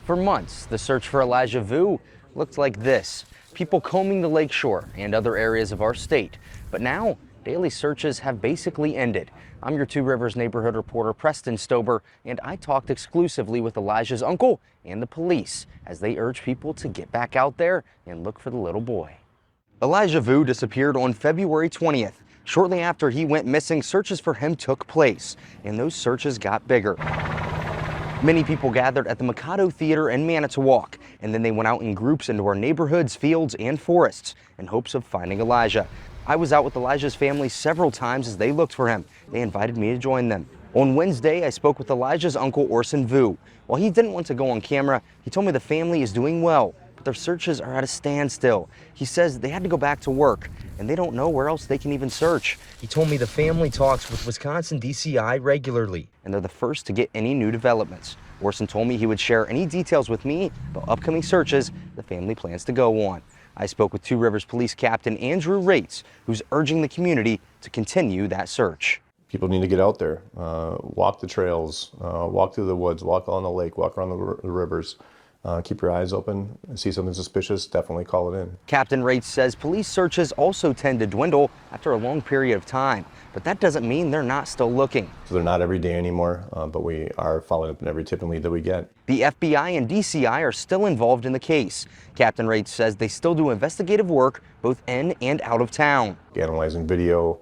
For months, the search for Elijah Vu looked like this. People combing the lakeshore and other areas of our state. But now, daily searches have basically ended. I'm your Two Rivers neighborhood reporter, Preston Stober, and I talked exclusively with Elijah's uncle and the police as they urge people to get back out there and look for the little boy. Elijah Vu disappeared on February 20th. Shortly after he went missing, searches for him took place, and those searches got bigger. Many people gathered at the Mikado Theater in Manitowoc, and then they went out in groups into our neighborhoods, fields, and forests in hopes of finding Elijah. I was out with Elijah's family several times as they looked for him. They invited me to join them. On Wednesday, I spoke with Elijah's uncle, Orson Vu. While he didn't want to go on camera, he told me the family is doing well, but their searches are at a standstill. He says they had to go back to work, and they don't know where else they can even search. He told me the family talks with Wisconsin DCI regularly, and they're the first to get any new developments. Orson told me he would share any details with me about upcoming searches the family plans to go on. I spoke with Two Rivers Police Captain Andrew Rates, who's urging the community to continue that search. People need to get out there, walk the trails, walk through the woods, walk on the lake, walk around the rivers. Keep your eyes open. See something suspicious, definitely call it in. Captain Rates says police searches also tend to dwindle after a long period of time, but that doesn't mean they're not still looking. So they're not every day anymore, but we are following up on every tip and lead that we get. The FBI and DCI are still involved in the case. Captain Rates says they still do investigative work both in and out of town. Analyzing video,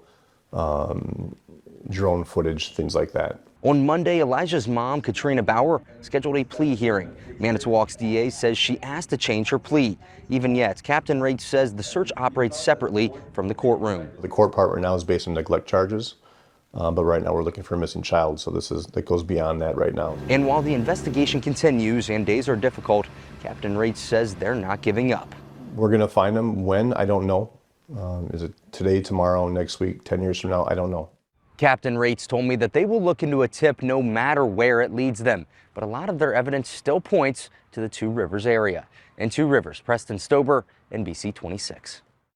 drone footage, things like that. On Monday, Elijah's mom, Katrina Bauer, scheduled a plea hearing. Manitowoc's DA says she asked to change her plea. Even yet, Captain Rates says the search operates separately from the courtroom. The court part right now is based on neglect charges, but right now we're looking for a missing child, so that goes beyond that right now. And while the investigation continues and days are difficult, Captain Rates says they're not giving up. We're going to find them when, I don't know. Is it today, tomorrow, next week, 10 years from now? I don't know. Captain Rates told me that they will look into a tip no matter where it leads them, but a lot of their evidence still points to the Two Rivers area. In Two Rivers, Preston Stober, NBC 26.